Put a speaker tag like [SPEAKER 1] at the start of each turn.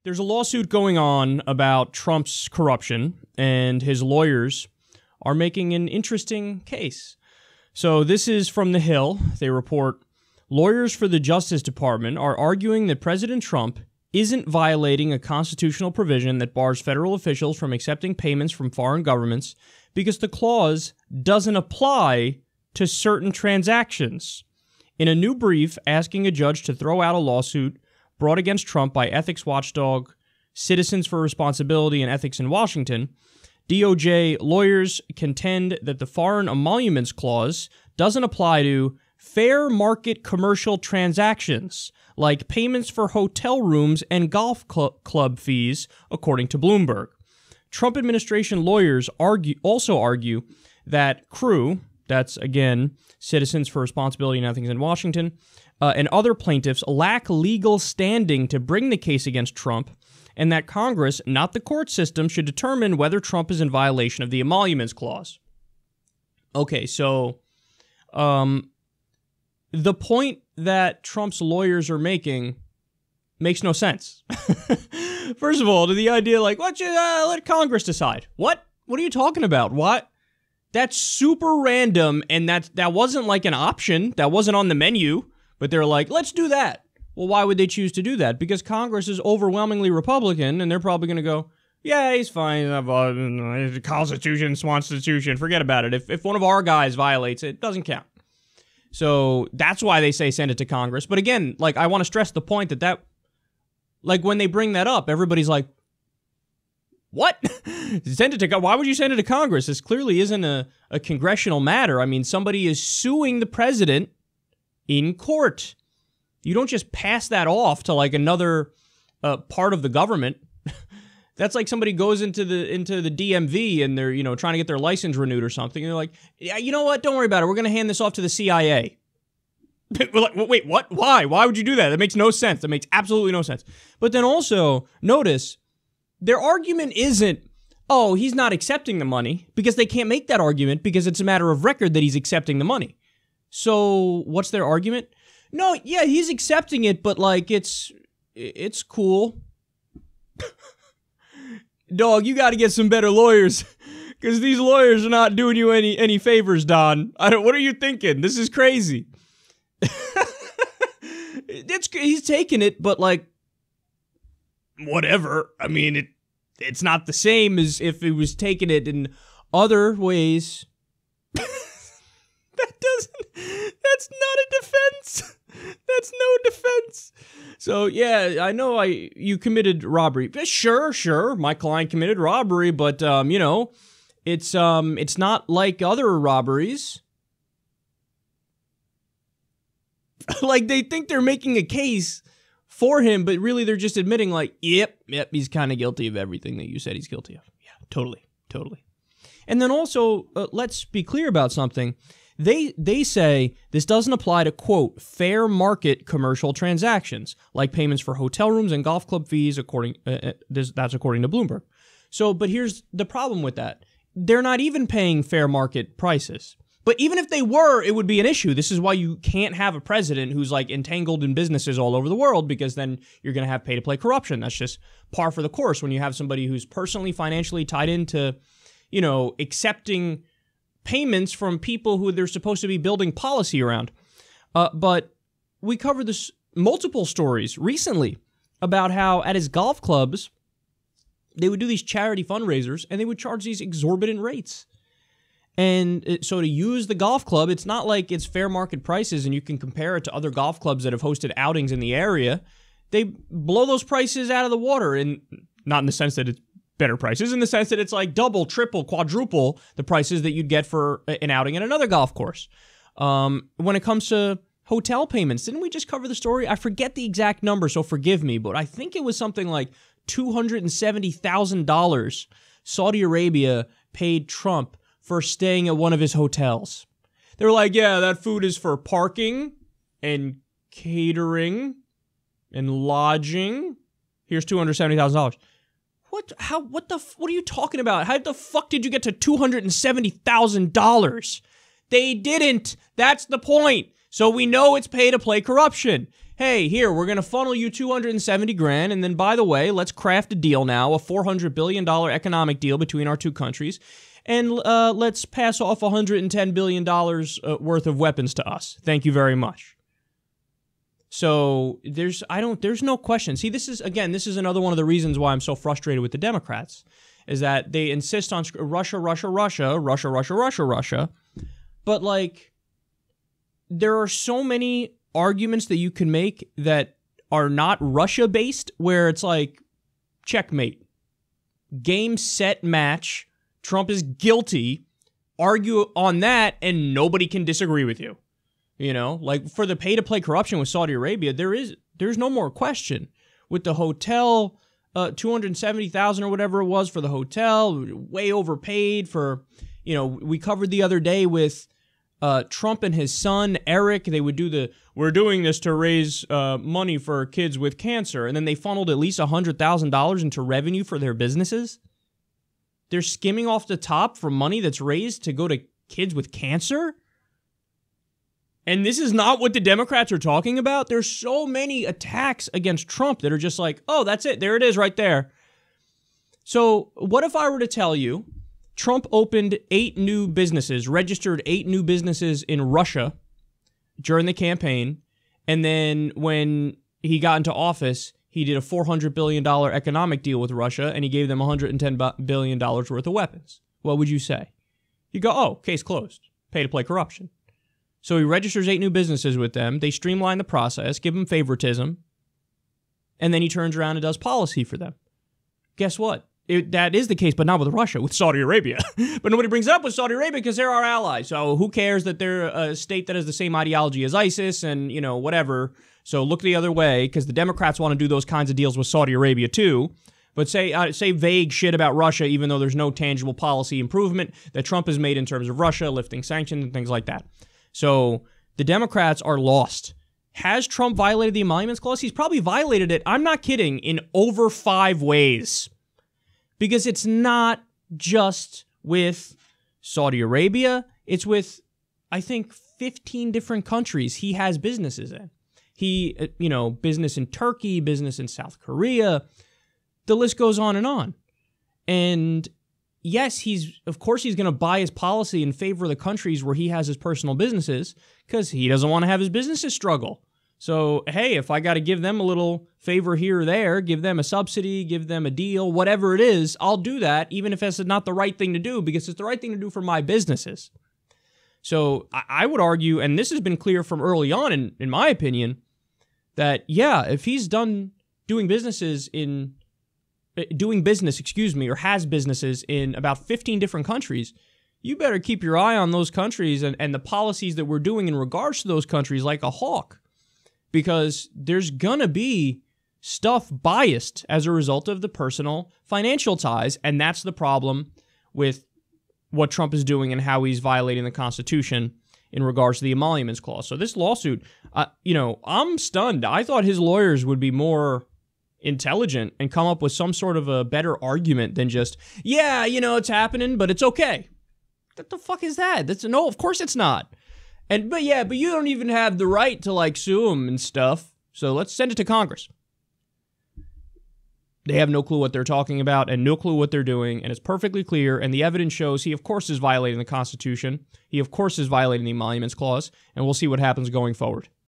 [SPEAKER 1] There's a lawsuit going on about Trump's corruption, and his lawyers are making an interesting case. So this is from The Hill. They report, lawyers for the Justice Department are arguing that President Trump isn't violating a constitutional provision that bars federal officials from accepting payments from foreign governments because the clause doesn't apply to certain transactions. In a new brief asking a judge to throw out a lawsuit brought against Trump by ethics watchdog Citizens for Responsibility and Ethics in Washington, DOJ lawyers contend that the Foreign Emoluments Clause doesn't apply to fair market commercial transactions like payments for hotel rooms and golf club fees, according to Bloomberg. Trump administration lawyers also argue that CREW, that's again Citizens for Responsibility and Ethics in Washington, and other plaintiffs lack legal standing to bring the case against Trump, and that Congress, not the court system, should determine whether Trump is in violation of the Emoluments Clause. Okay, so the point that Trump's lawyers are making makes no sense. First of all, to the idea like, let Congress decide. What? What are you talking about? What? That's super random, and that wasn't like an option. That wasn't on the menu, but they're like, let's do that. Well, why would they choose to do that? Because Congress is overwhelmingly Republican, and they're probably going to go, yeah, he's fine. The Constitution, forget about it. If one of our guys violates it, it doesn't count. So that's why they say send it to Congress. But again, like, I want to stress the point that like, when they bring that up, everybody's like, what? Send it to why would you send it to Congress? This clearly isn't a congressional matter. I mean, somebody is suing the president in court. You don't just pass that off to like another part of the government. That's like somebody goes into the DMV and they're, trying to get their license renewed or something. And they're like, yeah, you know what? Don't worry about it. We're going to hand this off to the CIA. We're like, wait, what? Why? Why would you do that? That makes no sense. That makes absolutely no sense. But then also, notice, their argument isn't, oh, he's not accepting the money, because they can't make that argument because it's a matter of record that he's accepting the money. So what's their argument? No, yeah, he's accepting it, but like it's cool. Dog, you got to get some better lawyers, because these lawyers are not doing you any favors, Don. What are you thinking? This is crazy. He's taking it, but like, whatever. I mean, it's not the same as if he was taking it in other ways. That's not a defense. That's no defense. So yeah, I know you committed robbery. Sure, my client committed robbery, but it's not like other robberies. Like, they think they're making a case for him, but really they're just admitting like, yep, he's kind of guilty of everything that you said he's guilty of. Yeah, totally. And then also, let's be clear about something. They say this doesn't apply to, quote, fair market commercial transactions, like payments for hotel rooms and golf club fees, that's according to Bloomberg. So, but here's the problem with that. They're not even paying fair market prices. But even if they were, it would be an issue. This is why you can't have a president who's like entangled in businesses all over the world, because then you're going to have pay-to-play corruption. That's just par for the course when you have somebody who's personally, financially tied into, accepting payments from people who they're supposed to be building policy around. But we covered this multiple stories recently about how at his golf clubs, they would do these charity fundraisers and they would charge these exorbitant rates. And so to use the golf club, it's not like it's fair market prices and you can compare it to other golf clubs that have hosted outings in the area. They blow those prices out of the water, and not in the sense that it's better prices, in the sense that it's like double, triple, quadruple the prices that you'd get for an outing at another golf course. When it comes to hotel payments, didn't we just cover the story? I forget the exact number, so forgive me, but I think it was something like $270,000 Saudi Arabia paid Trump for staying at one of his hotels. They were like, yeah, that food is for parking and catering and lodging. Here's $270,000. What are you talking about? How the fuck did you get to $270,000? They didn't. That's the point. So we know it's pay-to-play corruption. hey, here, we're going to funnel you 270 grand, and then, by the way, let's craft a deal now, a $400 billion economic deal between our two countries, and let's pass off $110 billion worth of weapons to us. Thank you very much. So there's no question. See, this is another one of the reasons why I'm so frustrated with the Democrats, is that they insist on Russia, Russia, Russia, Russia, Russia, Russia, Russia. But, like, there are so many arguments that you can make that are not Russia-based, where it's like, checkmate. Game, set, match. Trump is guilty. Argue on that, and nobody can disagree with you. You know, like for the pay-to-play corruption with Saudi Arabia, there's no more question. With the hotel, $270,000 or whatever it was for the hotel, way overpaid for, you know, we covered the other day with Trump and his son, Eric. They would do we're doing this to raise money for kids with cancer. And then they funneled at least $100,000 into revenue for their businesses. They're skimming off the top for money that's raised to go to kids with cancer. And this is not what the Democrats are talking about. There's so many attacks against Trump that are just like, oh, that's it. There it is right there. So what if I were to tell you Trump opened 8 new businesses, registered 8 new businesses in Russia during the campaign, and then when he got into office, he did a $400 billion economic deal with Russia, and he gave them $110 billion worth of weapons? What would you say? You go, oh, case closed. Pay-to-play corruption. So he registers 8 new businesses with them. They streamline the process, give them favoritism, and then he turns around and does policy for them. Guess what? That is the case, but not with Russia, with Saudi Arabia. But nobody brings it up with Saudi Arabia because they're our allies. So who cares that they're a state that has the same ideology as ISIS and, you know, whatever. So look the other way, because the Democrats want to do those kinds of deals with Saudi Arabia too. But say vague shit about Russia, even though there's no tangible policy improvement that Trump has made in terms of Russia, lifting sanctions and things like that. So the Democrats are lost. Has Trump violated the Emoluments Clause? He's probably violated it, I'm not kidding, in over 5 ways. Because it's not just with Saudi Arabia. It's with, I think, 15 different countries he has businesses in. He, you know, business in Turkey, business in South Korea. The list goes on. And yes, of course he's going to buy his policy in favor of the countries where he has his personal businesses because he doesn't want to have his businesses struggle. So, hey, if I got to give them a little favor here or there, give them a subsidy, give them a deal, whatever it is, I'll do that, even if it's not the right thing to do, because it's the right thing to do for my businesses. So I would argue, and this has been clear from early on, in my opinion, that, yeah, if he's done doing business, or has businesses in about 15 different countries, you better keep your eye on those countries and the policies that we're doing in regards to those countries like a hawk. Because there's gonna be stuff biased as a result of the personal financial ties, and that's the problem with what Trump is doing and how he's violating the Constitution in regards to the Emoluments Clause. So this lawsuit, I'm stunned. I thought his lawyers would be more intelligent and come up with some sort of a better argument than just, yeah, it's happening, but it's okay. What the fuck is that? No, of course it's not. But you don't even have the right to sue him and stuff. So let's send it to Congress. They have no clue what they're talking about and no clue what they're doing, and it's perfectly clear, and the evidence shows he, of course, is violating the Constitution. He, of course, is violating the Emoluments Clause, and we'll see what happens going forward.